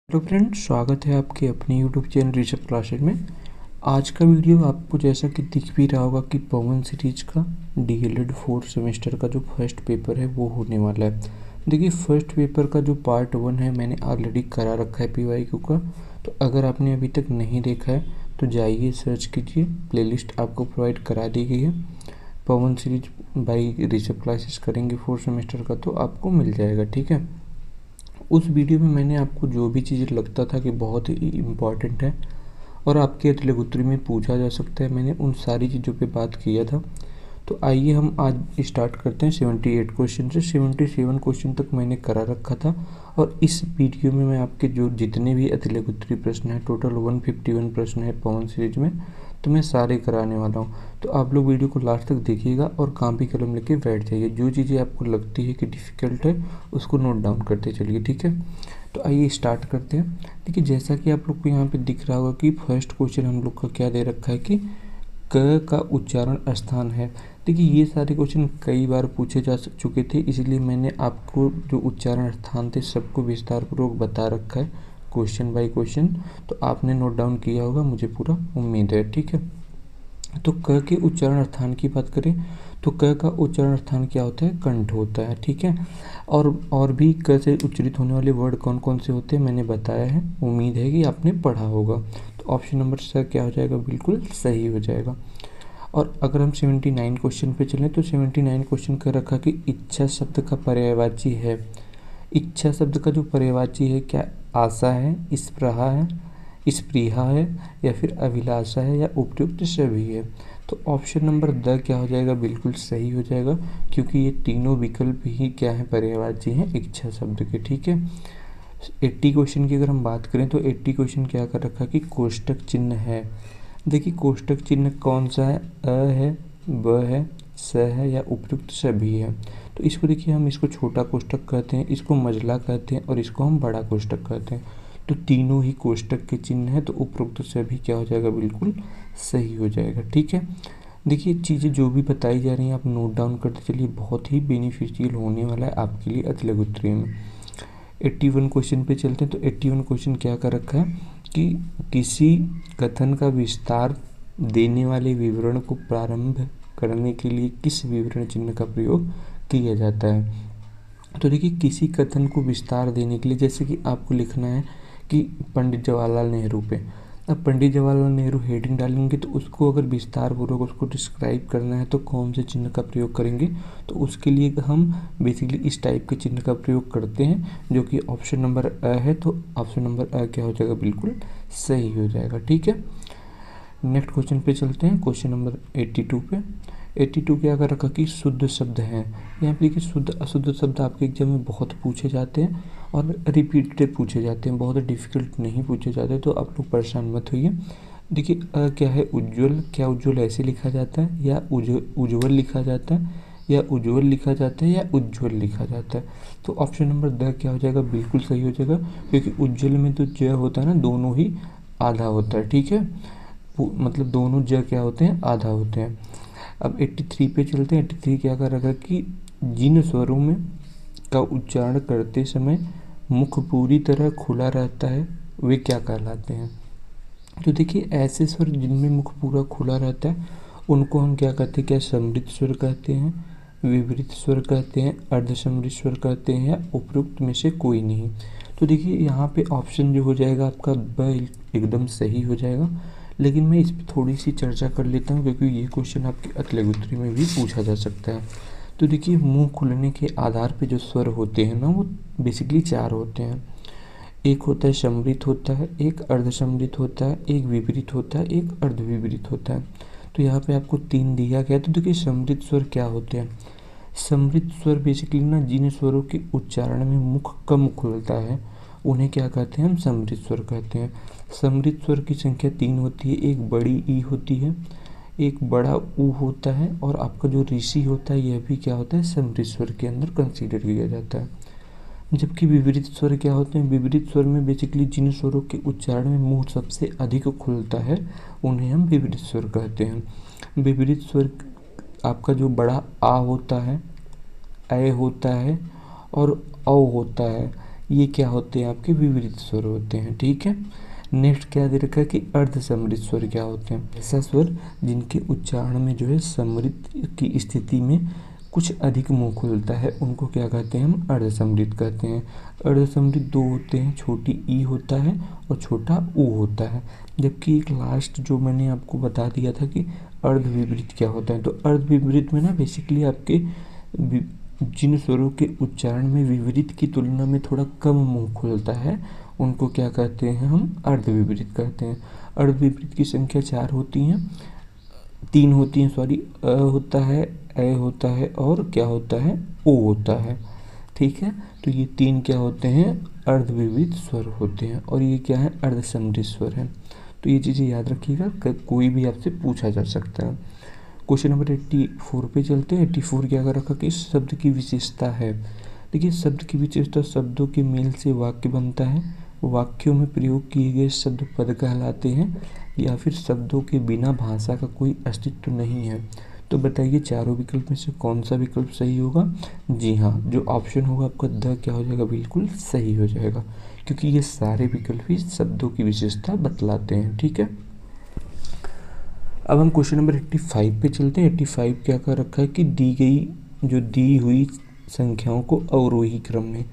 Hello friends, स्वागत है आपके अपने यूट्यूब चैनल ऋषभ क्लासेज में। आज का वीडियो आपको जैसा कि दिख भी रहा होगा कि पवन सीरीज का डीएलएड 4th सेमेस्टर का जो फर्स्ट पेपर है वो होने वाला है। देखिए, फर्स्ट पेपर का जो पार्ट 1 है मैंने ऑलरेडी करा रखा है पीवाईक्यू का। तो अगर आपने अभी तक नहीं देखा है तो जाइए सर्च कीजिए, प्लेलिस्ट आपको प्रोवाइड करा दी गई है। पवन सीरीज बाई ऋषभ क्लासेस करेंगे 4th सेमेस्टर का तो आपको मिल जाएगा, ठीक है। उस वीडियो में मैंने आपको जो भी चीज़ें लगता था कि बहुत ही इम्पॉर्टेंट है और आपके अतलेगुत्री में पूछा जा सकता है, मैंने उन सारी चीज़ों पे बात किया था। तो आइए हम आज स्टार्ट करते हैं 78 क्वेश्चन से। 77 क्वेश्चन तक मैंने करा रखा था और इस वीडियो में मैं आपके जो जितने भी अतलेगुत्री प्रश्न हैं, टोटल 151 प्रश्न है पवन सीरीज में, तो मैं सारे कराने वाला हूँ। तो आप लोग वीडियो को लास्ट तक देखिएगा और कॉपी कलम लेके बैठ जाइए। जो चीज़ें आपको लगती है कि डिफ़िकल्ट है उसको नोट डाउन करते चलिए, ठीक है। तो आइए स्टार्ट करते हैं। देखिए, जैसा कि आप लोग को यहाँ पे दिख रहा होगा कि फर्स्ट क्वेश्चन हम लोग का क्या दे रखा है कि क का उच्चारण स्थान है। देखिए, ये सारे क्वेश्चन कई बार पूछे जा चुके थे, इसलिए मैंने आपको जो उच्चारण स्थान थे सबको विस्तारपूर्वक बता रखा है क्वेश्चन बाय क्वेश्चन। तो आपने नोट डाउन किया होगा, मुझे पूरा उम्मीद है, ठीक है। तो क के उच्चारण स्थान की बात करें तो क का उच्चारण स्थान क्या होता है? कंठ होता है, ठीक है। और भी क से उच्चारित होने वाले वर्ड कौन कौन से होते हैं मैंने बताया है, उम्मीद है कि आपने पढ़ा होगा। तो ऑप्शन नंबर स क्या हो जाएगा? बिल्कुल सही हो जाएगा। और अगर हम 79 क्वेश्चन पे चलें तो 79 क्वेश्चन कर रखा कि इच्छा शब्द का पर्यायवाची है। इच्छा शब्द का जो पर्यायवाची है क्या आशा है, स्पृहा है, स्पृहा है या फिर अभिलाषा है या उपयुक्त सभी है। तो ऑप्शन नंबर द क्या हो जाएगा? बिल्कुल सही हो जाएगा, क्योंकि ये तीनों विकल्प ही क्या है? पर्यायवाची हैं इच्छा शब्द के, ठीक है। 80 क्वेश्चन की अगर हम बात करें तो 80 क्वेश्चन क्या कर रखा कि कोष्टक चिन्ह है। देखिए, कोष्टक चिन्ह कौन सा है? अ है, ब है, स है या उपयुक्त सभी है। तो इसको देखिए, हम इसको छोटा कोष्टक कहते हैं, इसको मझला कहते हैं और इसको हम बड़ा कोष्टक कहते हैं। तो तीनों ही कोष्टक के चिन्ह है, तो उपयुक्त सभी क्या हो जाएगा? बिल्कुल सही हो जाएगा, ठीक है। देखिए, चीज़ें जो भी बताई जा रही हैं आप नोट डाउन करते चलिए, बहुत ही बेनिफिशियल होने वाला है आपके लिए अतलेगुत्री में। 81 क्वेश्चन पे चलते हैं। तो 81 क्वेश्चन क्या कर रखा है कि किसी कथन का विस्तार देने वाले विवरण को प्रारंभ करने के लिए किस विवरण चिन्ह का प्रयोग किया जाता है। तो देखिए, किसी कथन को विस्तार देने के लिए जैसे कि आपको लिखना है कि पंडित जवाहरलाल नेहरू पे, अब पंडित जवाहरलाल नेहरू हेडिंग डालेंगे तो उसको अगर विस्तार पूर्वक उसको डिस्क्राइब करना है तो कौन से चिन्ह का प्रयोग करेंगे? तो उसके लिए हम बेसिकली इस टाइप के चिन्ह का प्रयोग करते हैं, जो कि ऑप्शन नंबर अ है। तो ऑप्शन नंबर अ क्या हो जाएगा? बिल्कुल सही हो जाएगा, ठीक है। नेक्स्ट क्वेश्चन पे चलते हैं, क्वेश्चन नंबर 82 पे। 82 क्या कर रखा कि शुद्ध शब्द हैं। यहाँ पे देखिए, शुद्ध अशुद्ध शब्द आपके एग्जाम में बहुत पूछे जाते हैं और रिपीटेड पूछे जाते हैं, बहुत डिफिकल्ट नहीं पूछे जाते, तो आप लोग परेशान मत होइए। देखिए, क्या है? उज्ज्वल। क्या उज्ज्वल ऐसे लिखा जाता है या उज्ज्वल लिखा जाता है या उज्ज्वल लिखा जाता है या उज्ज्वल लिखा जाता है। तो ऑप्शन नंबर द क्या हो जाएगा? बिल्कुल सही हो जाएगा, क्योंकि उज्ज्वल में तो ज होता है ना, दोनों ही आधा होता है, ठीक है। मतलब दोनों ज क्या होते हैं? आधा होते हैं। अब 83 पे चलते हैं। 83 क्या कर रखा कि जिन स्वरों में का उच्चारण करते समय मुख पूरी तरह खुला रहता है वे क्या कहलाते हैं। तो देखिए, ऐसे स्वर जिनमें मुख पूरा खुला रहता है उनको हम क्या कहते हैं? क्या समृद्ध स्वर कहते हैं, विपरीत स्वर कहते हैं, अर्धसमृद्ध स्वर कहते हैं या उपयुक्त में से कोई नहीं। तो देखिए, यहाँ पे ऑप्शन जो हो जाएगा आपका ब एकदम सही हो जाएगा, लेकिन मैं इस पर थोड़ी सी चर्चा कर लेता हूँ क्योंकि ये क्वेश्चन आपके अतलेगुत्री में भी पूछा जा सकता है। तो देखिए, मुंह खुलने के आधार पे जो स्वर होते हैं ना, वो बेसिकली 4 होते हैं। एक होता है समृद्ध होता है, एक अर्धसमृद्ध होता है, एक विपरीत होता है, एक अर्धविपरीत होता है। तो यहाँ पे आपको 3 दिया गया। तो देखिए, समृद्ध स्वर क्या होते हैं? समृद्ध स्वर बेसिकली ना जिन स्वरों के उच्चारण में मुख कम खुलता है उन्हें क्या कहते हैं? हम समृद्ध स्वर कहते हैं। समृद्ध स्वर की संख्या 3 होती है, एक बड़ी ई होती है, एक बड़ा ऊ होता है और आपका जो ऋषि होता है यह भी क्या होता है? समृद्ध स्वर के अंदर कंसीडर किया जाता है। जबकि विपरीत स्वर क्या होते हैं? विपरीत स्वर में बेसिकली जिन स्वरों के उच्चारण में मुंह सबसे अधिक खुलता है उन्हें हम विपरीत स्वर कहते हैं। विपरीत स्वर आपका जो बड़ा आ होता है, ए होता है और औ होता है, ये क्या होते हैं, आपके विपरीत स्वर होते हैं। ठीक है, नेक्स्ट क्या दे रखा है कि अर्ध समृद्ध स्वर क्या होते हैं, ऐसा स्वर जिनके उच्चारण में जो है समृद्ध की स्थिति में कुछ अधिक मुंह खुलता है, उनको क्या कहते हैं, हम अर्ध समृद्ध कहते हैं। अर्ध समृद्ध दो होते हैं, छोटी ई होता है और छोटा ऊ होता है। जबकि एक लास्ट जो मैंने आपको बता दिया था कि अर्ध विपरीत क्या होता है, तो अर्ध विपरीत में ना बेसिकली आपके जिन स्वरों के उच्चारण में विपरीत की तुलना में थोड़ा कम मुंह खुलता है, उनको क्या कहते हैं, हम अर्ध विपरीत कहते हैं। अर्ध विपरीत की संख्या 4 होती हैं, 3 होती हैं, सॉरी, अ होता है, ए होता है और क्या होता है, ओ होता है। ठीक है, तो ये 3 क्या होते हैं, अर्ध विपरीत स्वर होते हैं और ये क्या है, अर्ध समृद्ध स्वर है। तो ये चीज़ें याद रखिएगा, कोई भी आपसे पूछा जा सकता है। क्वेश्चन नंबर 84 पे चलते हैं। 84 क्या कर रखा कि शब्द की विशेषता है। देखिए, शब्द की विशेषता शब्दों के मेल से वाक्य बनता है, वाक्यों में प्रयोग किए गए शब्द पद कहलाते हैं, या फिर शब्दों के बिना भाषा का कोई अस्तित्व नहीं है। तो बताइए चारों विकल्प में से कौन सा विकल्प सही होगा। जी हाँ, जो ऑप्शन होगा आपका द क्या हो जाएगा, बिल्कुल सही हो जाएगा, क्योंकि ये सारे विकल्प ही शब्दों की विशेषता बतलाते हैं। ठीक है, अब हम क्वेश्चन नंबर 85 पे चलते हैं। 85 क्या कर रखा है कि दी हुई संख्याओं को अवरोही क्रम में।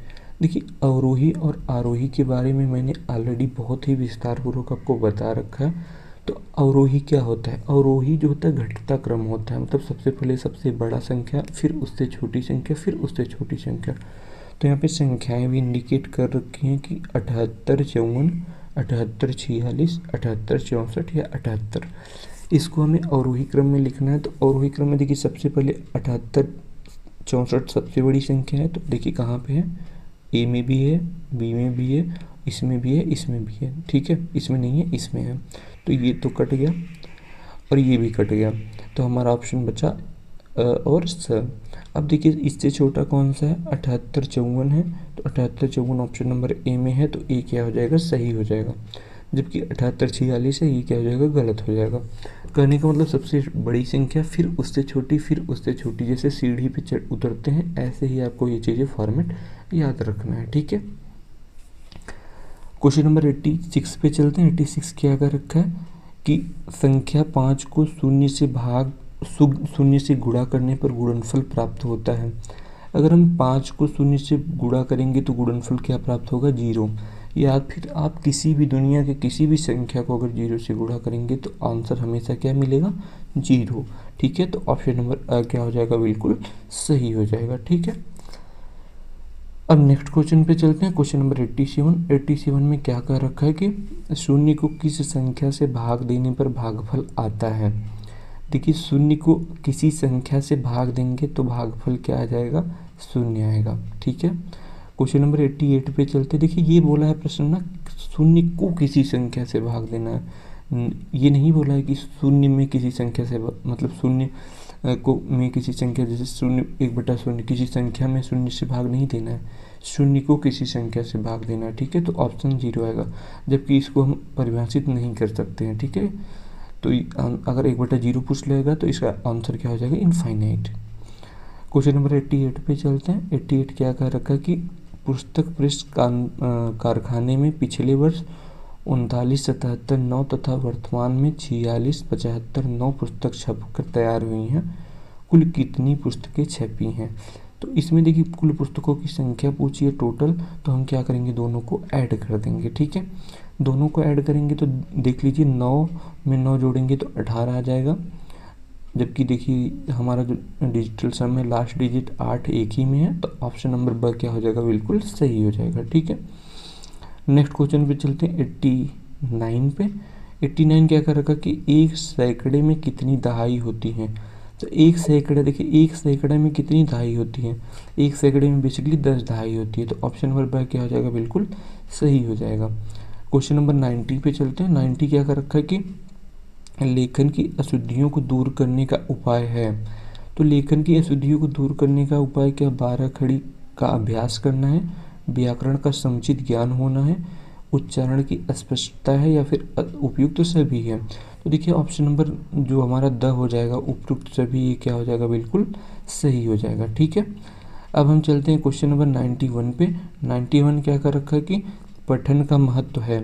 देखिए, अवरोही और आरोही के बारे में मैंने ऑलरेडी बहुत ही विस्तारपूर्वक आपको बता रखा है। तो अवरोही क्या होता है, अवरोही जो होता है घटता क्रम होता है, मतलब सबसे पहले सबसे बड़ा संख्या, फिर उससे छोटी संख्या, फिर उससे छोटी संख्या। तो यहाँ पे संख्याएं भी इंडिकेट कर रखी हैं कि 78, 54, 78, 46, 78, 64 या 78। इसको हमें अवरोही क्रम में लिखना है। तो अवरोही क्रम में देखिए सबसे पहले 78, 64 सबसे बड़ी संख्या है, तो देखिए कहाँ पे है, ए में भी है, बी में भी है, इसमें भी है, इसमें भी है। ठीक है, इसमें नहीं है, इसमें है, तो ये तो कट गया और ये भी कट गया, तो हमारा ऑप्शन बचा और स। अब देखिए इससे छोटा कौन सा है, 78, 54 है, तो 78, 54 ऑप्शन नंबर ए में है, तो ए क्या हो जाएगा, सही हो जाएगा। जबकि 78, 46 है, ये क्या हो जाएगा, गलत हो जाएगा। कहने का मतलब सबसे बड़ी संख्या, फिर उससे छोटी, फिर उससे छोटी, जैसे सीढ़ी पे उतरते हैं, ऐसे ही आपको ये चीज़ें फॉर्मेट याद रखना है। ठीक है, क्वेश्चन नंबर 86 पे चलते हैं। 86 क्या कर रखा है कि संख्या 5 को शून्य से गुणा करने पर गुणनफल प्राप्त होता है। अगर हम 5 को शून्य से गुणा करेंगे तो गुणनफल क्या प्राप्त होगा, 0। या फिर आप किसी भी दुनिया के किसी भी संख्या को अगर 0 से गुणा करेंगे तो आंसर हमेशा क्या मिलेगा, 0। ठीक है, तो ऑप्शन नंबर अ क्या हो जाएगा, बिल्कुल सही हो जाएगा। ठीक है, अब नेक्स्ट क्वेश्चन पे चलते हैं। Question number 87। 87 में क्या कह रखा है कि शून्य को किस संख्या से भाग देने पर भागफल आता है। देखिए, शून्य को किसी संख्या से भाग देंगे तो भागफल क्या आ जाएगा, शून्य आएगा। ठीक है, क्वेश्चन नंबर 88 पे चलते। देखिए, ये बोला है प्रश्न ना, शून्य को किसी संख्या से भाग देना है, ये नहीं बोला है कि शून्य में किसी संख्या से, मतलब शून्य को में किसी संख्या, जैसे 0, 1/0 किसी संख्या में शून्य से भाग नहीं देना है, शून्य को किसी संख्या से भाग देना है। ठीक है, तो ऑप्शन 0 आएगा, जबकि इसको हम परिभाषित नहीं कर सकते हैं। ठीक है, तो अगर 1/0 पूछ लेगा तो इसका आंसर क्या हो जाएगा, इनफाइनाइट। क्वेश्चन नंबर 88 पे चलते हैं। 88 क्या कह रखा है कि पुस्तक प्रेस कारखाने में पिछले वर्ष 39, 77, 9 तथा वर्तमान में 46, 75, 9 पुस्तक छपकर तैयार हुई हैं। कुल कितनी पुस्तकें छपी हैं। तो इसमें देखिए कुल पुस्तकों की संख्या पूछी है टोटल, तो हम क्या करेंगे, दोनों को ऐड कर देंगे। ठीक है, दोनों को ऐड करेंगे तो देख लीजिए 9 में 9 जोड़ेंगे तो 18 आ जाएगा। जबकि देखिए हमारा जो डिजिटल सम है लास्ट डिजिट 8 एक ही में है, तो ऑप्शन नंबर ब क्या हो जाएगा, बिल्कुल सही हो जाएगा। ठीक है, नेक्स्ट क्वेश्चन पे चलते हैं 89 पे। 89 क्या कर रखा कि 1 सैकड़े में कितनी दहाई होती हैं। तो 1 सैकड़ा, देखिए 1 सैकड़े में कितनी दहाई होती है, 1 सैकड़े में बेसिकली 10 दहाई होती है, तो ऑप्शन नंबर ब क्या हो जाएगा, बिल्कुल सही हो जाएगा। क्वेश्चन नंबर 90 पे चलते हैं। 90 क्या कर रखा है कि लेखन की अशुद्धियों को दूर करने का उपाय है। तो लेखन की अशुद्धियों को दूर करने का उपाय क्या, 12 खड़ी का अभ्यास करना है, व्याकरण का समुचित ज्ञान होना है, उच्चारण की स्पष्टता है, या फिर उपयुक्त सभी है। तो देखिए ऑप्शन नंबर जो हमारा द हो जाएगा, उपयुक्त सभी, ये क्या हो जाएगा, बिल्कुल सही हो जाएगा। ठीक है, अब हम चलते हैं क्वेश्चन नंबर 91 पे। 91 क्या कर रखा है कि पठन का महत्व है।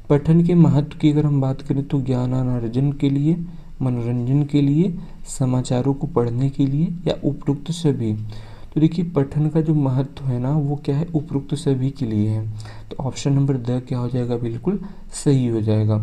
पठन के महत्व की अगर हम बात करें तो ज्ञानार्जन के लिए, मनोरंजन के लिए, समाचारों को पढ़ने के लिए या उपरोक्त सभी। तो देखिए पठन का जो महत्व है ना वो क्या है, उपरोक्त सभी के लिए है। तो ऑप्शन नंबर द क्या हो जाएगा, बिल्कुल सही हो जाएगा।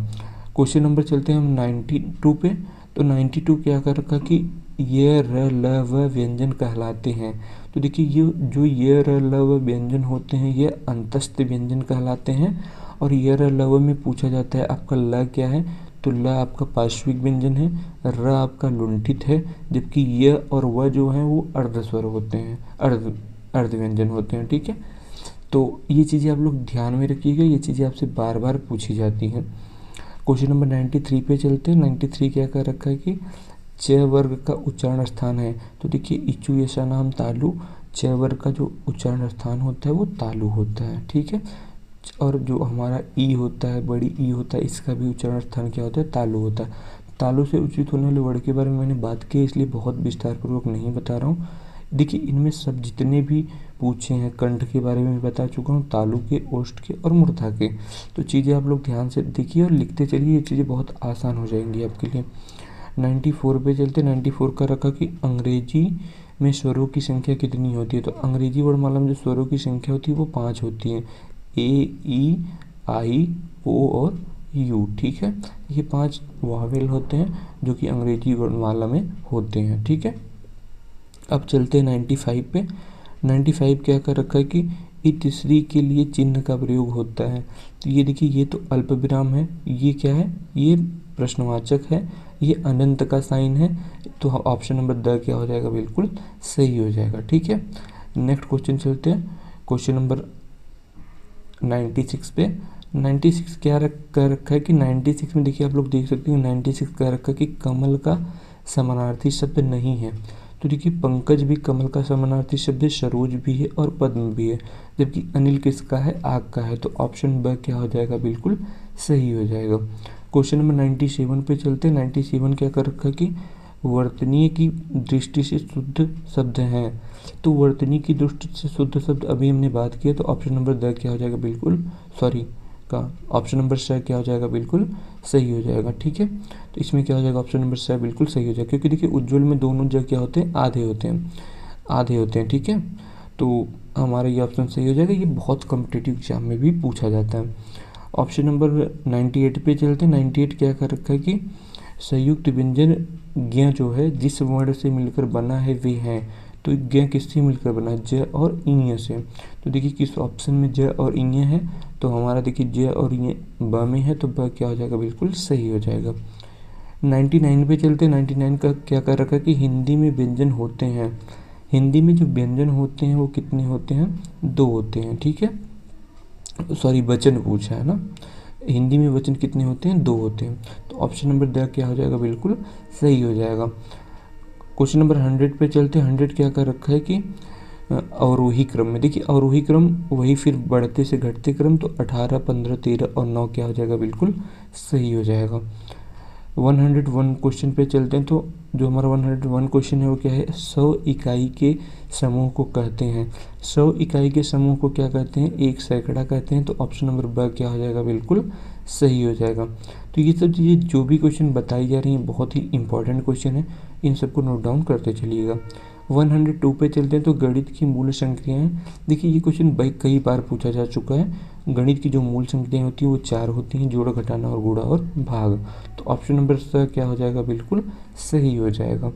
क्वेश्चन नंबर चलते हैं हम 92 पे। तो 92 क्या कर रखा कि ये र ल व व्यंजन कहलाते हैं। तो देखिए ये जो ये र ल व व्यंजन होते हैं ये अंतस्थ व्यंजन कहलाते हैं। और ये र ल व में पूछा जाता है आपका ल क्या है, तो ल आपका पार्श्विक व्यंजन है, र आपका लुंठित है, जबकि य और व जो है वो अर्धस्वर होते हैं, अर्ध व्यंजन होते हैं। ठीक है, तो ये चीज़ें आप लोग ध्यान में रखिएगा, ये चीज़ें आपसे बार बार पूछी जाती हैं। क्वेश्चन नंबर 93 पे चलते हैं। 93 क्या कर रखा है कि च वर्ग का उच्चारण स्थान है। तो देखिए इचु ऐसा नाम तालु, च वर्ग का जो उच्चारण स्थान होता है वो तालु होता है। ठीक है, और जो हमारा ई होता है, बड़ी ई होता है, इसका भी उच्चारण स्थान क्या होता है, तालु होता है। तालु से उच्चित होने वाले वर्ड के बारे में मैंने बात की, इसलिए बहुत विस्तारपूर्वक नहीं बता रहा हूँ। देखिए इनमें सब जितने भी पूछे हैं, कंठ के बारे में बता चुका हूँ, तालु के, ओष्ठ के और मूर्धा के। तो चीज़ें आप लोग ध्यान से देखिए और लिखते चलिए, ये चीज़ें बहुत आसान हो जाएंगी आपके लिए। 94 पे चलते। 94 का रखा कि अंग्रेजी में स्वरों की संख्या कितनी होती है। तो अंग्रेजी वर्णमाला में जो स्वरों की संख्या होती है वो 5 होती है, ए, ई, आई, ओ और यू। ठीक है, ये 5 वावेल होते हैं जो कि अंग्रेजी वर्णमाला में होते हैं। ठीक है, अब चलते हैं 95 पे। 95 क्या कर रखा है कि इतिश्री के लिए चिन्ह का प्रयोग होता है। तो ये देखिए ये तो अल्प विराम है, ये क्या है, ये प्रश्नवाचक है, ये अनंत का साइन है। तो ऑप्शन नंबर द क्या हो जाएगा, बिल्कुल सही हो जाएगा। ठीक है, नेक्स्ट क्वेश्चन चलते हैं। क्वेश्चन नंबर 96 पे। 96 क्या कर रखा है कि 96 में देखिए आप लोग देख सकते हैं 96 क्या रखा है कि कमल का समानार्थी शब्द नहीं है। तो देखिए पंकज भी कमल का समानार्थी शब्द है, सरोज भी है और पद्म भी है, जबकि अनिल किसका है, आग का है। तो ऑप्शन ब क्या हो जाएगा, बिल्कुल सही हो जाएगा। क्वेश्चन नंबर 97 पे चलते हैं। 97 क्या कर रखा है कि वर्तनीय की दृष्टि से शुद्ध शब्द हैं। तो वर्तनी की दृष्टि से शुद्ध शब्द अभी हमने बात किया, तो ऑप्शन नंबर द क्या हो जाएगा, बिल्कुल सॉरी का ऑप्शन नंबर स क्या हो जाएगा, बिल्कुल सही हो जाएगा। ठीक है, तो इसमें क्या हो जाएगा, ऑप्शन नंबर स बिल्कुल सही हो जाएगा, क्योंकि देखिए उज्ज्वल में दोनों जगह क्या होते हैं, आधे होते हैं, आधे होते हैं। ठीक है, तो हमारा ये ऑप्शन सही हो जाएगा। ये बहुत कॉम्पिटिटिव एग्जाम में भी पूछा जाता है। ऑप्शन नंबर 98 पे चलते हैं। 98 क्या कर रखा है कि संयुक्त व्यंजन ज्ञ जो है जिस वर्ण से मिलकर बना है वे हैं। तो ज्ञ किससे मिलकर बना है, ज और ईय से। तो देखिए किस ऑप्शन में ज और ईय है, तो हमारा देखिए ज और ईय ब में है, तो ब क्या हो जाएगा, बिल्कुल सही हो जाएगा। 99 पे चलते हैं। 99 का क्या कर रखा है कि हिंदी में व्यंजन होते हैं, हिंदी में जो व्यंजन होते हैं वो कितने होते हैं, 2 होते हैं। ठीक है, सॉरी वचन पूछा है ना, हिंदी में वचन कितने होते हैं, 2 होते हैं। तो ऑप्शन नंबर द क्या हो जाएगा, बिल्कुल सही हो जाएगा। क्वेश्चन नंबर 100 पे चलते हैं। 100 क्या कर रखा है कि अवरोही क्रम में, देखिए अवरोही क्रम वही फिर बढ़ते से घटते क्रम, तो 18, 15, 13 और 9 क्या हो जाएगा, बिल्कुल सही हो जाएगा। 101 क्वेश्चन पे चलते हैं। तो जो हमारा 101 क्वेश्चन है वो क्या है, 100 इकाई के समूह को कहते हैं। 100 इकाई के समूह को क्या कहते हैं, एक सैकड़ा कहते हैं। तो ऑप्शन नंबर ब क्या हो जाएगा, बिल्कुल सही हो जाएगा। तो ये सब चीज़ें जो भी क्वेश्चन बताई जा रही हैं बहुत ही इंपॉर्टेंट क्वेश्चन है, इन सबको नोट डाउन करते चलिएगा। 102 पे चलते हैं। तो गणित की मूल संख्याएं, देखिए ये क्वेश्चन कई बार पूछा जा चुका है। गणित की जो मूल संख्याएं होती हैं वो 4 होती हैं, जोड़, घटाना और गुणा और भाग। तो ऑप्शन नंबर स क्या हो जाएगा, बिल्कुल सही हो जाएगा।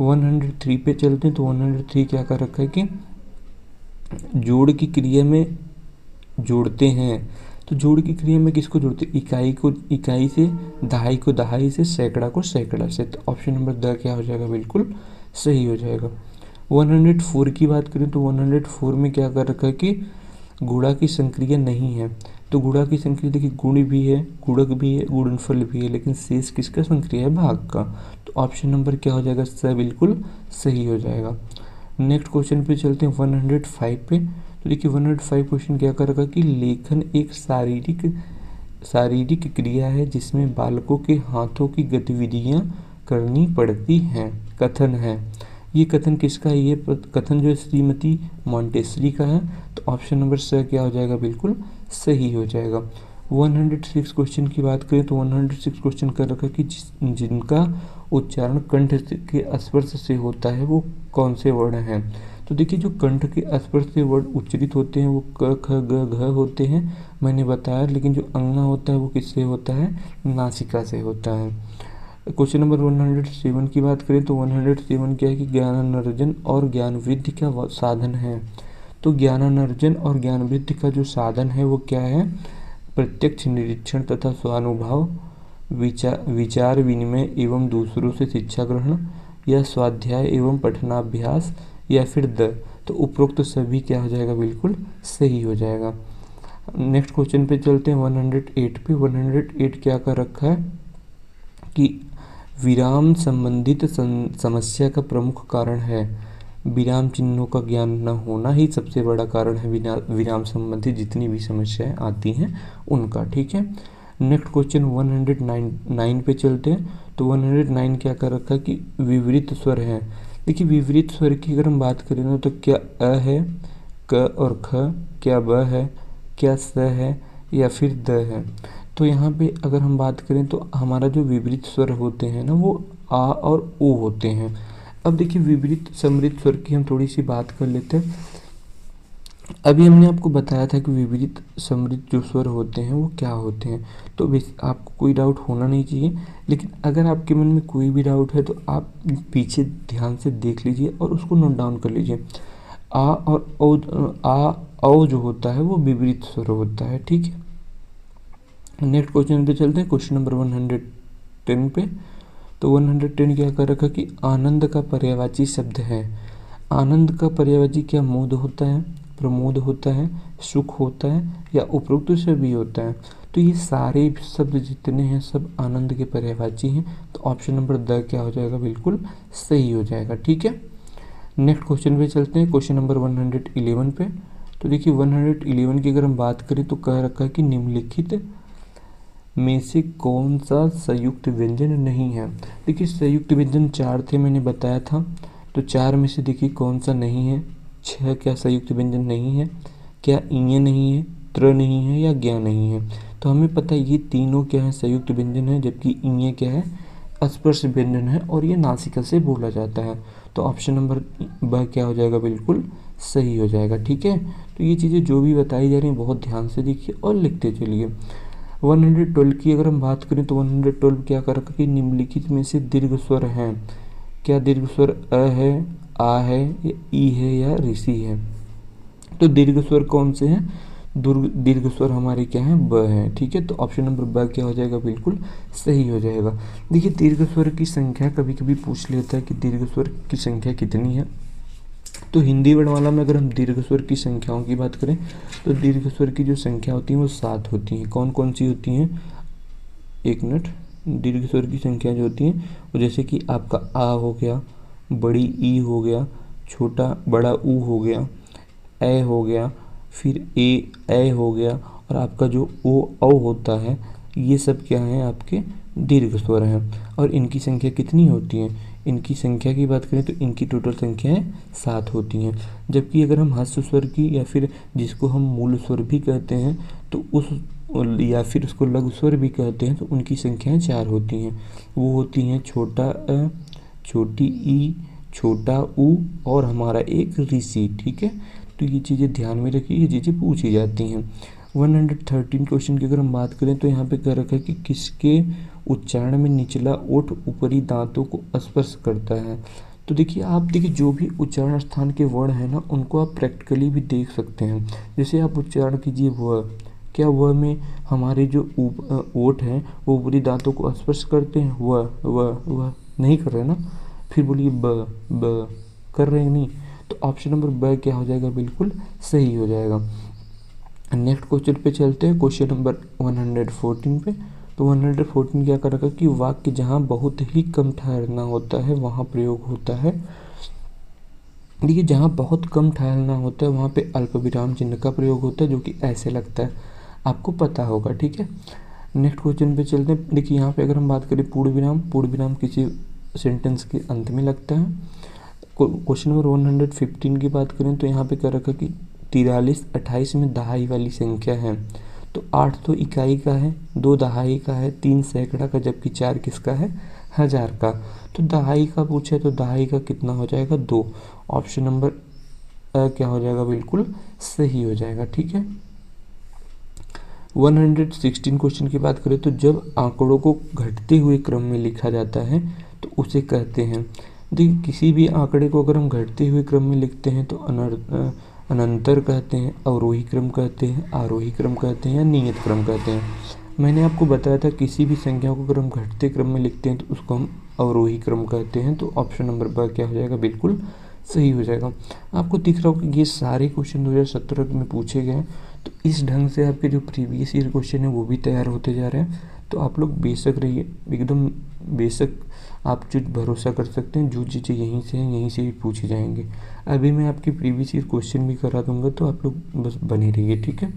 103 पे चलते हैं। तो 103 क्या कर रखा है कि जोड़ की क्रिया में जोड़ते हैं। तो जोड़ की क्रिया में किसको जोड़ते हैं, इकाई को इकाई से, दहाई को दहाई से, सैकड़ा को सैकड़ा से। तो ऑप्शन नंबर द क्या हो जाएगा, बिल्कुल सही हो जाएगा। 104 की बात करें तो 104 में क्या कर रखा है कि गुणा की संक्रिया नहीं है। तो गुणा की संक्रिया देखिए गुण भी है, गुणक भी है, गुणनफल भी है, लेकिन शेष किसका संक्रिया है, भाग का। तो ऑप्शन नंबर क्या हो जाएगा, स बिल्कुल सही हो जाएगा। नेक्स्ट क्वेश्चन पे चलते हैं 105 पे। तो देखिए 105 क्वेश्चन क्या कर रखा कि लेखन एक शारीरिक क्रिया है जिसमें बालकों के हाथों की गतिविधियां करनी पड़ती हैं। कथन है ये कथन किसका है? ये कथन जो है श्रीमती मॉन्टेसरी का है। तो ऑप्शन नंबर स क्या हो जाएगा? बिल्कुल सही हो जाएगा। 106 क्वेश्चन की बात करें तो 106 क्वेश्चन कर रखा है कि जिनका उच्चारण कंठ के स्पर्श से होता है वो कौन से वर्ण हैं। तो देखिए जो कंठ के स्पर्श से वर्ण उच्चरित होते हैं वो क ख ग घ होते हैं, मैंने बताया। लेकिन जो अंगना होता है वो किससे होता है? नासिका से होता है। क्वेश्चन नंबर 107 की बात करें तो 107 क्या है कि ज्ञानार्जन और ज्ञान वृद्धि का साधन है। तो ज्ञानार्जन और ज्ञान वृद्धि का जो साधन है वो क्या है? प्रत्यक्ष निरीक्षण तथा स्वानुभव, विचार विनिमय एवं दूसरों से शिक्षा ग्रहण, या स्वाध्याय एवं पठनाभ्यास, या फिर तो उपरोक्त सभी क्या हो जाएगा? बिल्कुल सही हो जाएगा। नेक्स्ट क्वेश्चन पे चलते हैं 108 पे। 108 क्या कर रखा है कि विराम संबंधित समस्या का प्रमुख कारण है। विराम चिन्हों का ज्ञान न होना ही सबसे बड़ा कारण है विराम संबंधित जितनी भी समस्याएं आती हैं उनका। ठीक है। नेक्स्ट क्वेश्चन 109 पे चलते हैं। तो 109 क्या कर रखा है कि विवरित स्वर है। देखिए विपरीत स्वर की अगर हम बात करें ना तो क्या अ है, क और ख, क्या ब है, क्या स है, या फिर द है। तो यहाँ पे अगर हम बात करें तो हमारा जो विपरीत स्वर होते हैं ना वो आ और ओ होते हैं। अब देखिए विपरीत सम्मिलित स्वर की हम थोड़ी सी बात कर लेते हैं। अभी हमने आपको बताया था कि विपरीत सम्मिलित जो स्वर होते हैं वो क्या होते हैं। तो आपको कोई डाउट होना नहीं चाहिए, लेकिन अगर आपके मन में कोई भी डाउट है तो आप पीछे ध्यान से देख लीजिए और उसको नोट डाउन कर लीजिए। आ और औ जो होता है वो विपरीत स्वर होता है। ठीक है। नेक्स्ट क्वेश्चन पे चलते हैं, क्वेश्चन नंबर 110 पे। तो 110 क्या कर रखा कि आनंद का पर्यायवाची शब्द है। आनंद का पर्यायवाची क्या मोद होता है, प्रमोद होता है, सुख होता है, या उपरोक्त सभी होता है। तो ये सारे शब्द जितने हैं सब आनंद के पर्यायवाची हैं। तो ऑप्शन नंबर द क्या हो जाएगा? बिल्कुल सही हो जाएगा। ठीक है। नेक्स्ट क्वेश्चन पे चलते हैं, क्वेश्चन नंबर 111 पे। तो देखिए 111 की अगर हम बात करें तो कह रखा है कि निम्नलिखित में से कौन सा संयुक्त व्यंजन नहीं है। देखिए संयुक्त व्यंजन 4 थे, मैंने बताया था। तो 4 में से देखिए कौन सा नहीं है? 6 क्या संयुक्त व्यंजन नहीं है? क्या इय नहीं है, त्र नहीं है, या ज्ञ नहीं है? तो हमें पता है ये तीनों क्या है? संयुक्त व्यंजन है। जबकि इय क्या है? स्पर्श व्यंजन है और ये नासिका से बोला जाता है। तो ऑप्शन नंबर ब क्या हो जाएगा? बिल्कुल सही हो जाएगा। ठीक है। तो ये चीज़ें जो भी बताई जा रही हैं बहुत ध्यान से देखिए और लिखते चलिए। 112 की अगर हम बात करें तो 112 क्या कर रखा कि निम्नलिखित में से दीर्घ स्वर हैं। क्या दीर्घ स्वर अ है, आ है, या ई है, या ऋषि है? तो दीर्घ स्वर कौन से हैं? दीर्घ स्वर हमारे क्या हैं? ब है। ठीक है। तो ऑप्शन नंबर ब क्या हो जाएगा? बिल्कुल सही हो जाएगा। देखिए दीर्घ स्वर की संख्या कभी कभी पूछ लेता है कि दीर्घ स्वर की संख्या कितनी है। तो हिंदी वर्णमाला में अगर हम दीर्घ स्वर की संख्याओं की बात करें तो दीर्घ स्वर की जो संख्या होती है वो 7 होती हैं। कौन कौन सी होती हैं? एक मिनट। दीर्घ स्वर की संख्या जो होती हैं वो जैसे कि आपका आ हो गया, बड़ी ई हो गया, छोटा बड़ा ऊ हो गया, ए हो गया, फिर ए हो गया, और आपका जो ओ औ होता है, ये सब क्या है? आपके दीर्घ स्वर हैं। और इनकी संख्या कितनी होती है? इनकी संख्या की बात करें तो इनकी टोटल संख्याएं 7 होती हैं। जबकि अगर हम ह्रस्व स्वर की या फिर जिसको हम मूल स्वर भी कहते हैं तो उस या फिर उसको लघु स्वर भी कहते हैं तो उनकी संख्याएं 4 होती हैं। वो होती हैं छोटा अ, छोटी ई, छोटा ऊ, और हमारा एक ऋषि। ठीक है। तो ये चीज़ें ध्यान में रखिए, ये चीज़ें पूछी जाती हैं। 113 क्वेश्चन की अगर हम बात करें तो यहाँ पे कह रखा है कि किसके उच्चारण में निचला ओठ ऊपरी दांतों को स्पर्श करता है। तो देखिए आप देखिए जो भी उच्चारण स्थान के वर्ण हैं ना उनको आप प्रैक्टिकली भी देख सकते हैं। जैसे आप उच्चारण कीजिए व, क्या व में हमारे जो ओठ हैं वो ऊपरी दांतों को स्पर्श करते हैं? व नहीं कर रहे ना। फिर बोलिए ब कर रहे हैं नहीं। तो ऑप्शन नंबर ब क्या हो जाएगा? बिल्कुल सही हो जाएगा। नेक्स्ट क्वेश्चन पे चलते हैं, क्वेश्चन नंबर 114 पे। तो 114 क्या कर रखा कि वाक्य जहाँ बहुत ही कम ठहरना होता है वहाँ प्रयोग होता है। देखिए जहाँ बहुत कम ठहरना होता है वहाँ पे अल्प विराम चिन्ह का प्रयोग होता है जो कि ऐसे लगता है, आपको पता होगा। ठीक है। नेक्स्ट क्वेश्चन पे चलते हैं। देखिए यहाँ पे अगर हम बात करें पूर्ण विराम किसी सेंटेंस के अंत में लगता है। क्वेश्चन नंबर 115 की बात करें तो यहाँ पे क्या रखा कि 43 28 में दहाई वाली संख्या है। तो 8 तो इकाई का है, 2 दहाई का है, 3 सैकड़ा का, जबकि 4 किसका है, हजार का। तो दहाई का पूछे तो दहाई का कितना हो जाएगा, 2। ऑप्शन नंबर क्या हो जाएगा, बिल्कुल सही हो जाएगा। ठीक है। 116 क्वेश्चन की बात करें तो जब आंकड़ों को घटते हुए क्रम में लिखा जाता है तो उसे कहते हैं। देखिए, किसी भी आंकड़े को अगर हम घटते हुए क्रम में लिखते हैं तो अनंतर कहते हैं, अवरोही क्रम कहते हैं, आरोही क्रम कहते हैं या नियत क्रम कहते हैं। मैंने आपको बताया था किसी भी संख्या को अगर हम घटते क्रम में लिखते हैं तो उसको हम अवरोही क्रम कहते हैं। तो ऑप्शन नंबर ब क्या हो जाएगा, बिल्कुल सही हो जाएगा। आपको दिख रहा होगा कि ये सारे क्वेश्चन 2017 में पूछे गए हैं। तो इस ढंग से आपके जो प्रीवियस ईयर क्वेश्चन है वो भी तैयार होते जा रहे हैं। तो आप लोग बेशक रहिए, एकदम बेशक आप जो भरोसा कर सकते हैं, जो चीज़ें यहीं से हैं यहीं से ही पूछे जाएंगे। अभी मैं आपकी प्रीवियस ईयर क्वेश्चन भी करा दूंगा, तो आप लोग बस बने रहिए। ठीक है।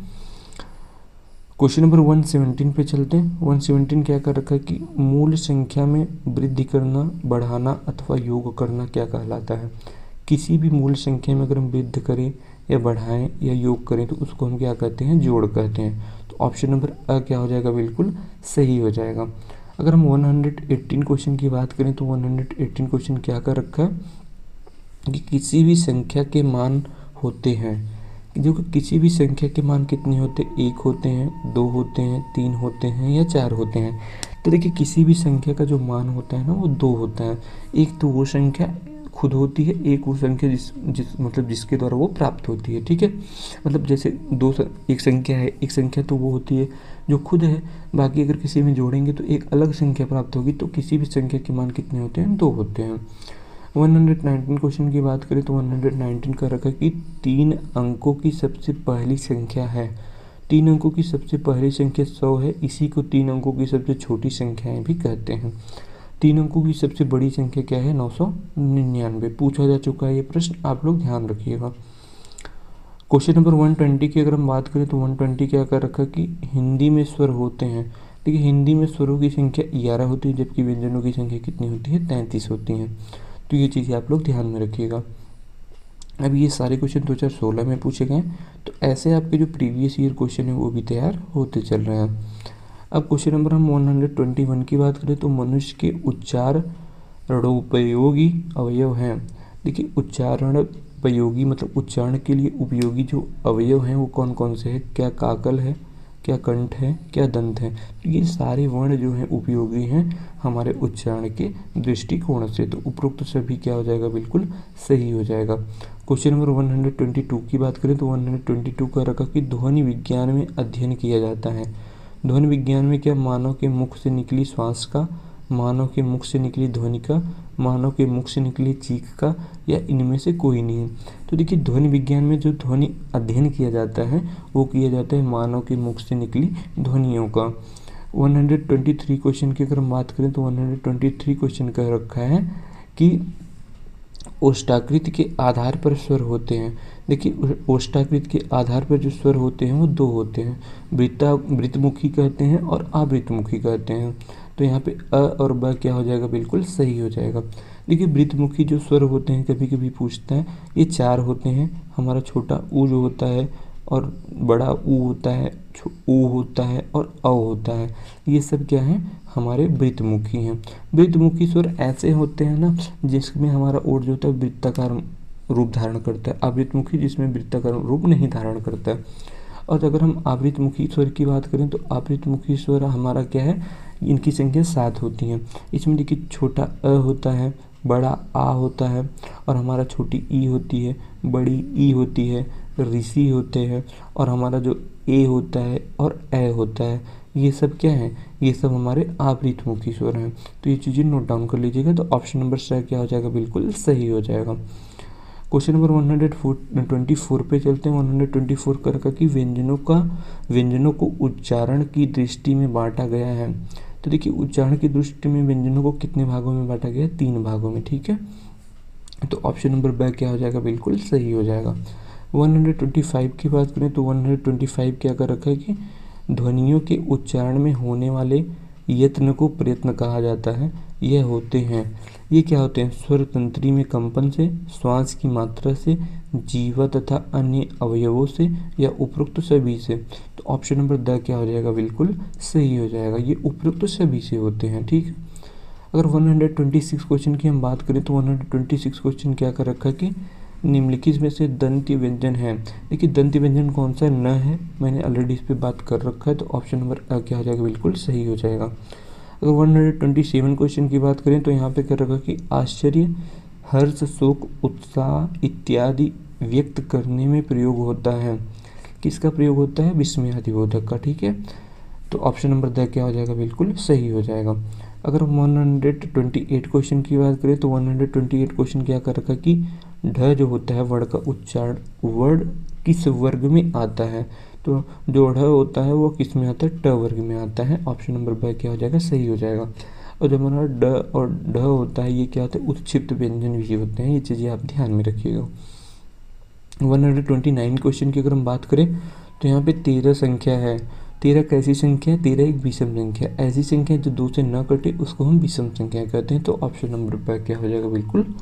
क्वेश्चन नंबर 117 पे चलते हैं। 117 क्या कर रखा है कि मूल संख्या में वृद्धि करना, बढ़ाना अथवा योग करना क्या कहलाता है। किसी भी मूल संख्या में अगर हम वृद्धि करें या बढ़ाएं या योग करें तो उसको हम क्या कहते हैं, जोड़ कहते हैं। तो ऑप्शन नंबर अ क्या हो जाएगा, बिल्कुल सही हो जाएगा। अगर हम 118 क्वेश्चन की बात करें तो 118 क्वेश्चन क्या कर रखा है कि किसी भी संख्या के मान होते हैं, जो कि किसी भी संख्या के मान कितने होते हैं, 1 होते हैं, 2 होते हैं, 3 होते हैं या 4 होते हैं। तो देखिए, किसी भी संख्या का जो मान होता है ना वो 2 होता है। एक तो वो संख्या खुद होती है, एक वो संख्या मतलब जिसके द्वारा वो प्राप्त होती है। ठीक है। मतलब जैसे एक संख्या है, एक संख्या तो वो होती है जो खुद है, बाकी अगर किसी में जोड़ेंगे तो एक अलग संख्या प्राप्त होगी। तो किसी भी संख्या के मान कितने होते हैं, 2 होते हैं। 119 क्वेश्चन की बात करें तो 119 का रखा कि 3 अंकों की सबसे पहली संख्या है। 3 अंकों की सबसे पहली संख्या 100 है। इसी को 3 अंकों की सबसे छोटी संख्याएं भी कहते हैं। 3 अंकों की सबसे बड़ी संख्या क्या है, 999। पूछा जा चुका है ये प्रश्न, आप लोग ध्यान रखिएगा। क्वेश्चन नंबर 120 की अगर हम बात करें तो 120 क्या कर रखा कि हिंदी में स्वर होते हैं। देखिए, हिंदी में स्वरों की संख्या 11 होती है, जबकि व्यंजनों की संख्या कितनी होती है, 33 होती हैं। तो ये चीज़ें आप लोग ध्यान में रखिएगा। अब ये सारे क्वेश्चन 2016 में पूछे गए, तो ऐसे आपके जो प्रीवियस ईयर क्वेश्चन है वो भी तैयार होते चल रहे हैं। अब क्वेश्चन नंबर हम 121 की बात करें तो मनुष्य के उच्चारणोपयोगी अवयव हैं। देखिए, उच्चारणोपयोगी मतलब उच्चारण के लिए उपयोगी जो अवयव हैं वो कौन कौन से हैं, क्या काकल है, क्या कंठ है, क्या दंत है। तो ये सारे वर्ण जो हैं उपयोगी हैं हमारे उच्चारण के दृष्टिकोण से। तो उपरोक्त सभी क्या हो जाएगा, बिल्कुल सही हो जाएगा। क्वेश्चन नंबर 122 की बात करें तो 122 का रखा कि ध्वनि विज्ञान में अध्ययन किया जाता है। ध्वनि विज्ञान में क्या मानव के मुख से निकली श्वास का, मानव के मुख से निकली ध्वनि का, मानव के मुख से निकली चीख का, या इनमें से कोई नहीं। तो देखिए, ध्वनि विज्ञान में जो ध्वनि अध्ययन किया जाता है वो किया जाता है मानव के मुख से निकली ध्वनियों का। 123 क्वेश्चन की अगर हम बात करें तो 123 क्वेश्चन कह रखा है कि ओष्ठाकृति के आधार पर स्वर होते हैं। देखिए, ओष्ठाकृति के आधार पर जो स्वर होते हैं वो 2 होते हैं, वृत्तमुखी कहते हैं और आवृत्तमुखी कहते हैं। तो यहाँ पे अ और ब क्या हो जाएगा, बिल्कुल सही हो जाएगा। देखिए, वृत्तमुखी जो स्वर होते हैं कभी कभी पूछता है, ये 4 होते हैं। हमारा छोटा ऊ जो होता है और बड़ा ऊ होता है, ऊ होता है और अ होता है। ये सब क्या है, हमारे वृत्तमुखी हैं। वृत्तमुखी स्वर ऐसे होते हैं ना जिसमें हमारा ओठ जो होता है वृत्ताकार रूप धारण करता है, आवृत्तमुखी जिसमें वृत्ताकार रूप नहीं धारण करता है। और अगर हम आवृत्तमुखी स्वर की बात करें तो आवृत्तमुखी स्वर हमारा क्या है, इनकी संख्या 7 होती हैं। इसमें देखिए, छोटा अ होता है, बड़ा आ होता है और हमारा छोटी ई होती है, बड़ी ई होती है, ऋषि होते हैं और हमारा जो ए होता है और ए होता है। ये सब क्या है, ये सब हमारे आवृत्तमुखी स्वर हैं। तो ये चीज़ें नोट डाउन कर लीजिएगा। तो ऑप्शन नंबर सी क्या हो जाएगा, बिल्कुल सही हो जाएगा। क्वेश्चन नंबर 124 पे चलते हैं। 124 कर रखा कि व्यंजनों को उच्चारण की दृष्टि में बांटा गया है। तो देखिए, उच्चारण की दृष्टि में व्यंजनों को कितने भागों में बांटा गया है, 3 भागों में। ठीक है। तो ऑप्शन नंबर ब क्या हो जाएगा, बिल्कुल सही हो जाएगा। 125 की बात करें तो 125 क्या कर रखा है कि ध्वनियों के उच्चारण में होने वाले यत्न को प्रयत्न कहा जाता है। यह होते हैं। ये क्या होते हैं? स्वर तंत्री में कंपन से, श्वास की मात्रा से, जीवा तथा अन्य अवयवों से, या उपरोक्त सभी से। तो ऑप्शन नंबर द क्या हो जाएगा? बिल्कुल सही हो जाएगा। ये उपरोक्त सभी से होते हैं। ठीक है। अगर 126 क्वेश्चन की हम बात करें तो 126 क्वेश्चन क्या कर रखा है कि निम्नलिखित में से दंत्य व्यंजन है। देखिए दंत्य व्यंजन कौन सा न है, मैंने ऑलरेडी इस पे बात कर रखा है, तो ऑप्शन नंबर अ क्या हो जाएगा? बिल्कुल सही हो जाएगा। अगर 127 क्वेश्चन की बात करें तो यहाँ पे कर रखा कि आश्चर्य, हर्ष, शोक, उत्साह इत्यादि व्यक्त करने में प्रयोग होता है। किसका प्रयोग होता है? विस्मयादिबोधक का। ठीक है। तो ऑप्शन नंबर द क्या हो जाएगा? बिल्कुल सही हो जाएगा। अगर 128 क्वेश्चन की बात करें तो 128 क्वेश्चन क्या कर रखा कि ढ जो होता है वर्ण का उच्चारण वर्ण किस वर्ग में आता है? तो जो ढ होता है वो किस में आता है? ट वर्ग में आता है। ऑप्शन नंबर ब क्या हो जाएगा? सही हो जाएगा। और जब हमारा ड और ढ होता है ये क्या होता है? उत्क्षिप्त व्यंजन भी होते हैं। ये चीज़ें आप ध्यान में रखिएगा। 129 क्वेश्चन की अगर हम बात करें तो यहाँ पे 13 संख्या है। 13 कैसी संख्या है? 13 एक विषम संख्या। ऐसी संख्या जो 2 से न कटे उसको हम विषम संख्या कहते हैं। तो ऑप्शन नंबर ब क्या हो जाएगा? बिल्कुल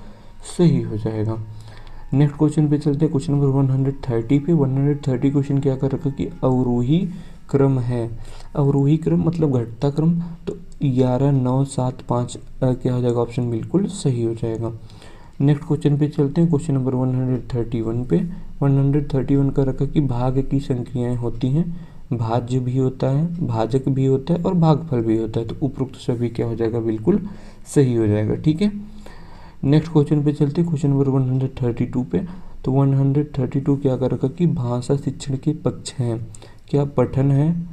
सही हो जाएगा। नेक्स्ट क्वेश्चन पे चलते हैं। क्वेश्चन नंबर 130 पे। 130 क्वेश्चन क्या कर रखा कि अवरोही क्रम है। अवरोही क्रम मतलब घटता क्रम। तो 11 9 7 5 क्या हो जाएगा? ऑप्शन बिल्कुल सही हो जाएगा। नेक्स्ट क्वेश्चन पे चलते हैं। क्वेश्चन नंबर 131 पे। 131 का रखा कि भाग की संख्याएं होती हैं, भाज्य भी होता है, भाजक भी होता है और भागफल भी होता है। तो उपरोक्त सभी क्या हो जाएगा? बिल्कुल सही हो जाएगा। ठीक है। नेक्स्ट क्वेश्चन पे चलते हैं। क्वेश्चन नंबर 132 पे। तो 132 क्या कर रखा कि भाषा शिक्षण के पक्ष हैं। क्या पठन है,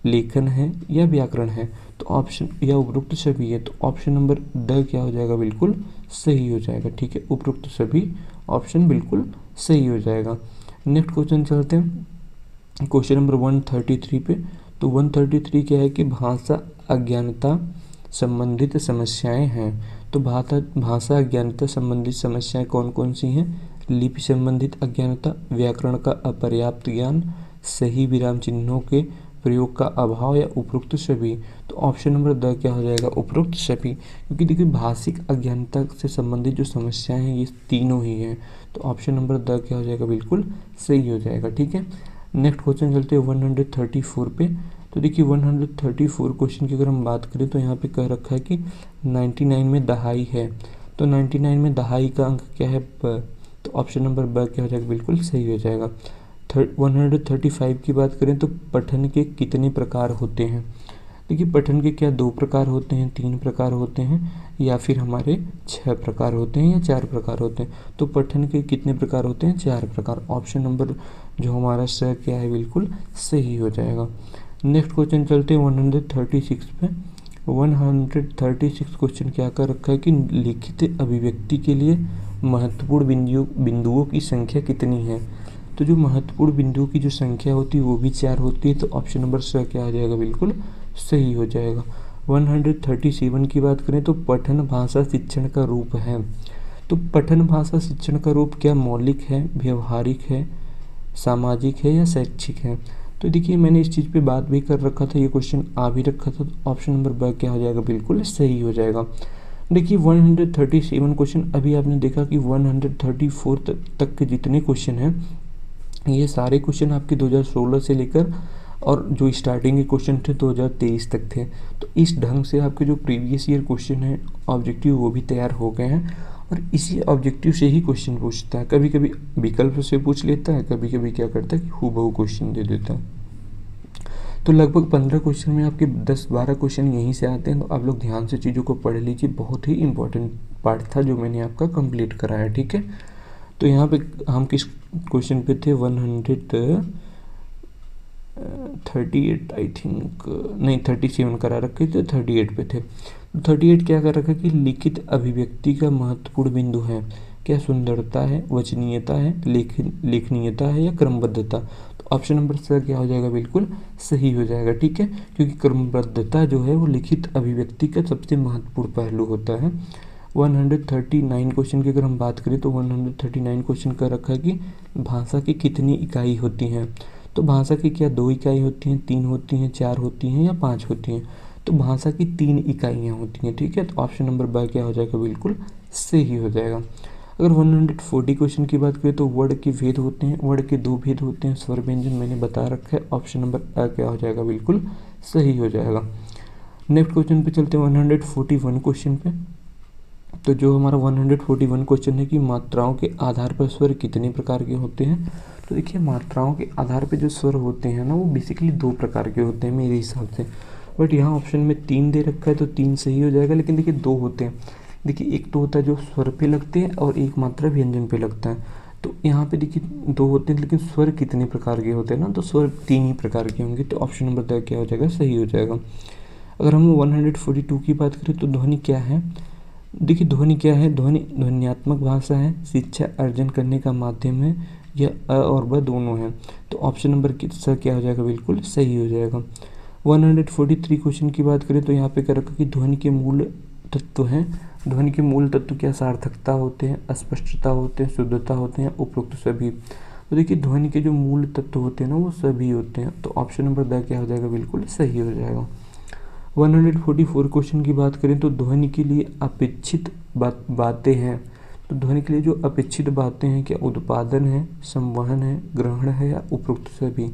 लेखन है या व्याकरण है? तो ऑप्शन या उपरोक्त सभी है। तो ऑप्शन नंबर द क्या हो जाएगा? बिल्कुल सही हो जाएगा। ठीक है। उपरोक्त सभी ऑप्शन बिल्कुल सही हो जाएगा। नेक्स्ट क्वेश्चन चलते हैं। क्वेश्चन नंबर 133 पे। तो 133 क्या है कि भाषा अज्ञानता संबंधित समस्याएं हैं। तो भाषा अज्ञानता संबंधित समस्याएं कौन कौन सी हैं? लिपि संबंधित अज्ञानता, व्याकरण का अपर्याप्त ज्ञान, सही विराम चिन्हों के प्रयोग का अभाव या उपरोक्त सभी। तो ऑप्शन नंबर द क्या हो जाएगा? उपरोक्त सभी। क्योंकि देखिए भाषिक अज्ञानता से संबंधित जो समस्याएं हैं ये तीनों ही हैं। तो ऑप्शन नंबर द क्या हो जाएगा? बिल्कुल सही हो जाएगा। ठीक है। नेक्स्ट क्वेश्चन चलते हैं 134 पे। तो देखिए 134 क्वेश्चन की अगर हम बात करें तो यहाँ पे कह रखा है कि 99 में दहाई है। तो 99 में दहाई का अंक क्या है? ब। तो ऑप्शन नंबर ब क्या हो जाएगा? बिल्कुल सही हो जाएगा। 135 की बात करें तो पठन के कितने प्रकार होते हैं? देखिए पठन के क्या 2 प्रकार होते हैं, 3 प्रकार होते हैं या फिर हमारे 6 प्रकार होते हैं या 4 प्रकार होते हैं? तो पठन के कितने प्रकार होते हैं? 4 प्रकार। ऑप्शन नंबर जो हमारा स क्या है? बिल्कुल सही हो जाएगा। नेक्स्ट क्वेश्चन चलते हैं 136 पे। 136 क्वेश्चन क्या कर रखा है कि लिखित अभिव्यक्ति के लिए महत्वपूर्ण बिंदुओं की संख्या कितनी है? तो जो महत्वपूर्ण बिंदुओं की जो संख्या होती है वो भी 4 होती है। तो ऑप्शन नंबर स क्या आ जाएगा? बिल्कुल सही हो जाएगा। 137 की बात करें तो पठन भाषा शिक्षण का रूप है। तो पठन भाषा शिक्षण का रूप क्या मौलिक है, व्यवहारिक है, सामाजिक है या शैक्षिक है? तो देखिए मैंने इस चीज़ पे बात भी कर रखा था, ये क्वेश्चन आ भी रखा था। तो ऑप्शन नंबर ब क्या हो जाएगा? बिल्कुल सही हो जाएगा। देखिए 137 क्वेश्चन अभी आपने देखा कि 134 तक के जितने क्वेश्चन हैं ये सारे क्वेश्चन आपके 2016 से लेकर और जो स्टार्टिंग के क्वेश्चन थे 2023 तक थे। तो इस ढंग से आपके जो प्रीवियस ईयर क्वेश्चन है ऑब्जेक्टिव वो भी तैयार हो गए हैं और इसी ऑब्जेक्टिव से ही क्वेश्चन पूछता है। कभी कभी विकल्प से पूछ लेता है, कभी कभी क्या करता है कि हूबहू क्वेश्चन दे देता है। तो लगभग 15 क्वेश्चन में आपके 10-12 क्वेश्चन यहीं से आते हैं। तो आप लोग ध्यान से चीज़ों को पढ़ लीजिए, बहुत ही इंपॉर्टेंट पार्ट था जो मैंने आपका कंप्लीट कराया। ठीक है। तो यहाँ पे हम किस क्वेश्चन पे थे? 138 आई थिंक, नहीं 37 करा रखे थे, 38 पे थे। 38 क्या कर रखा कि लिखित अभिव्यक्ति का महत्वपूर्ण बिंदु है। क्या सुंदरता है, वचनीयता है, लेखनीयता है या क्रमबद्धता? तो ऑप्शन नंबर स क्या हो जाएगा? बिल्कुल सही हो जाएगा। ठीक है। क्योंकि क्रमबद्धता जो है वो लिखित अभिव्यक्ति का सबसे महत्वपूर्ण पहलू होता है। 139 क्वेश्चन की अगर हम बात करें तो 139 क्वेश्चन का रखा है कि भाषा की कितनी इकाई होती हैं? तो भाषा की क्या 2 इकाई होती हैं, 3 होती हैं, 4 होती हैं या 5 होती हैं? तो भाषा की 3 इकाइयाँ होती हैं, ठीक है। तो ऑप्शन नंबर ब क्या हो जाएगा, बिल्कुल सही हो जाएगा। अगर 140 क्वेश्चन की बात करें तो वर्ड के भेद होते हैं, वर्ड के 2 भेद होते हैं, स्वर व्यंजन मैंने बता रखा है। ऑप्शन नंबर अ क्या हो जाएगा, बिल्कुल सही हो जाएगा। नेक्स्ट क्वेश्चन पे चलते हैं 141 क्वेश्चन पे। तो जो हमारा 141 क्वेश्चन है कि मात्राओं के आधार पर स्वर कितने प्रकार के होते हैं। तो देखिए मात्राओं के आधार पे जो स्वर होते हैं ना वो बेसिकली 2 प्रकार के होते हैं मेरे हिसाब से, बट यहाँ ऑप्शन में 3 दे रखा है तो 3 सही हो जाएगा। लेकिन देखिए 2 होते हैं, देखिए एक तो होता है जो स्वर पे लगते हैं और एक मात्रा व्यंजन पे लगता है। तो यहाँ पे देखिए 2 होते हैं, लेकिन स्वर कितने प्रकार के होते हैं ना, तो स्वर 3 ही प्रकार के होंगे। तो ऑप्शन नंबर द क्या हो जाएगा, सही हो जाएगा। अगर हम 142 की बात करें तो ध्वनि क्या है। देखिए ध्वनि क्या है, ध्वनि ध्वन्यात्मक भाषा है, शिक्षा अर्जन करने का माध्यम है, या अ और ब दोनों हैं। तो ऑप्शन नंबर स क्या हो जाएगा, बिल्कुल सही हो जाएगा। 143 क्वेश्चन की बात करें तो यहाँ पे क्या रखा कि ध्वनि के मूल तत्व हैं। ध्वनि के मूल तत्व क्या, सार्थकता होते हैं, अस्पष्टता होते हैं, शुद्धता होते हैं, उपरोक्त सभी। तो देखिए ध्वनि के जो मूल तत्व होते हैं ना वो सभी होते हैं। तो ऑप्शन नंबर द क्या हो जाएगा, बिल्कुल सही हो जाएगा। 144 क्वेश्चन की बात करें तो ध्वनि के लिए अपेक्षित बातें हैं। तो ध्वनि के लिए जो अपेक्षित बातें हैं क्या उत्पादन है, संवहन है, ग्रहण है, या उपरोक्त सभी।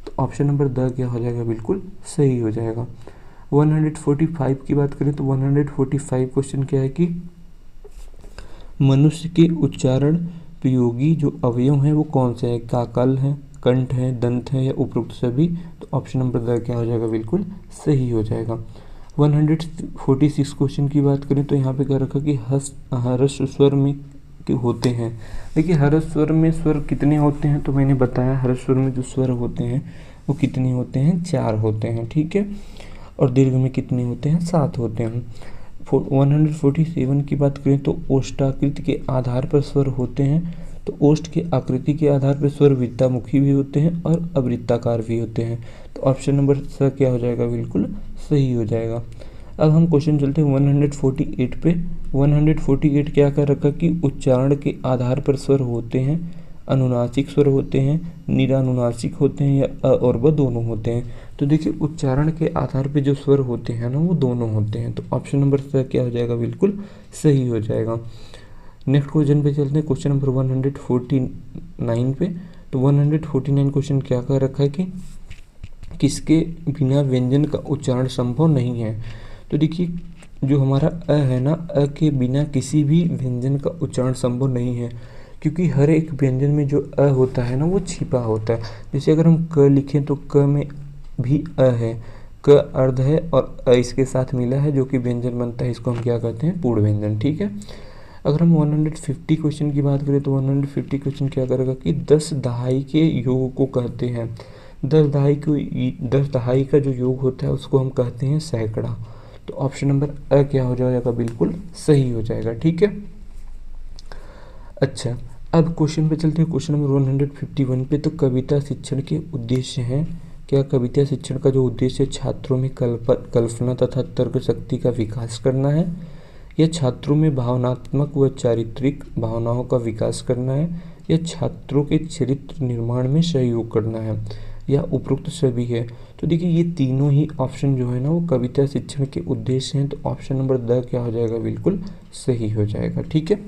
तो ऑप्शन नंबर द क्या हो जाएगा, बिल्कुल सही हो जाएगा। 145 की बात करें तो 145 क्वेश्चन क्या है कि मनुष्य के उच्चारण उपयोगी जो अवयव हैं वो कौन से हैं, काकल है, कंठ है, दंत है, या उपरोक्त सभी। तो ऑप्शन नंबर द क्या हो जाएगा, बिल्कुल सही हो जाएगा। 146 क्वेश्चन की बात करें तो यहाँ पे क्या रखा कि ह्रस्व स्वर में होते हैं। देखिए ह्रस्व स्वर में स्वर कितने होते हैं, तो मैंने बताया ह्रस्व स्वर में जो स्वर होते हैं वो कितने होते हैं, 4 होते हैं, ठीक है। और दीर्घ में कितने होते हैं, 7 होते हैं। 147 की बात करें तो ओष्ठाकृति के आधार पर स्वर होते हैं। तो ओष्ठ के आकृति के आधार पर स्वर वृत्तामुखी भी होते हैं और अवृत्ताकार भी होते हैं। तो ऑप्शन नंबर स क्या हो जाएगा, बिल्कुल सही हो जाएगा। अब हम क्वेश्चन चलते हैं 148 पे। 148 क्या कर रखा कि उच्चारण के आधार पर स्वर होते हैं, अनुनासिक स्वर होते हैं, निरानुनासिक होते हैं, या अ और ब दोनों होते हैं। तो देखिए उच्चारण के आधार पे जो स्वर होते हैं ना वो दोनों होते हैं। तो ऑप्शन नंबर स क्या हो जाएगा, बिल्कुल सही हो जाएगा। नेक्स्ट क्वेश्चन पे चलते हैं, क्वेश्चन नंबर 149 पे। तो 149 क्वेश्चन क्या कर रखा है कि किसके बिना व्यंजन का उच्चारण संभव नहीं है। तो देखिए जो हमारा अ है ना, अ के बिना किसी भी व्यंजन का उच्चारण संभव नहीं है, क्योंकि हर एक व्यंजन में जो अ होता है ना वो छिपा होता है। जैसे अगर हम क लिखें तो क में भी अ है, क अर्ध है और अ इसके साथ मिला है जो कि व्यंजन बनता है, इसको हम क्या कहते हैं, पूर्ण व्यंजन, ठीक है। अगर हम 150 क्वेश्चन की बात करें तो 150 क्वेश्चन क्या करेगा कि 10 दहाई के योग को कहते हैं। 10 दहाई का जो योग होता है उसको हम कहते हैं सैकड़ा। तो ऑप्शन नंबर अ क्या हो जाएगा, बिल्कुल सही हो जाएगा, ठीक है। अच्छा अब क्वेश्चन पे चलते हैं, क्वेश्चन नंबर 151 पे। तो कविता शिक्षण के उद्देश्य हैं। क्या कविता शिक्षण का जो उद्देश्य है छात्रों में कल्पना तथा तर्क शक्ति का विकास करना है, या छात्रों में भावनात्मक व चारित्रिक भावनाओं का विकास करना है, या छात्रों के चरित्र निर्माण में सहयोग करना है, या उपरोक्त सभी है। तो देखिए ये तीनों ही ऑप्शन जो है ना वो कविता शिक्षण के उद्देश्य हैं। तो ऑप्शन नंबर द क्या हो जाएगा, बिल्कुल सही हो जाएगा, ठीक है।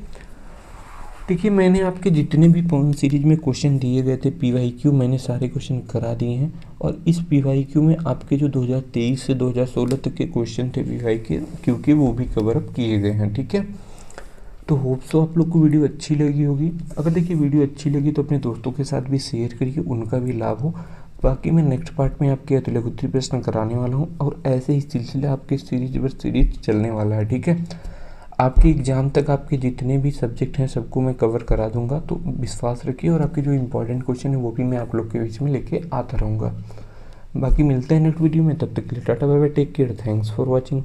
देखिए मैंने आपके जितने भी पवन सीरीज में क्वेश्चन दिए गए थे PYQ मैंने सारे क्वेश्चन करा दिए हैं, और इस PYQ में आपके जो 2023 से 2016 तक के क्वेश्चन थे PYQ के वो भी कवर अप किए गए हैं, ठीक है। तो होप सो आप लोग को वीडियो अच्छी लगी होगी। अगर देखिए वीडियो अच्छी लगी तो अपने दोस्तों के साथ भी शेयर करिए, उनका भी लाभ हो। बाकी मैं नेक्स्ट पार्ट में आपके अतिलघुत्री प्रश्न कराने वाला हूँ, और ऐसे ही सिलसिला आपके सीरीज पर सीरीज चलने वाला है, ठीक है। आपके एग्ज़ाम तक आपके जितने भी सब्जेक्ट हैं सबको मैं कवर करा दूंगा, तो विश्वास रखिए। और आपके जो इंपॉर्टेंट क्वेश्चन है वो भी मैं आप लोग के बीच में लेके आता रहूँगा। बाकी मिलते हैं नेक्स्ट वीडियो में, तब तक के लिए tata bye bye, take care, thanks for watching.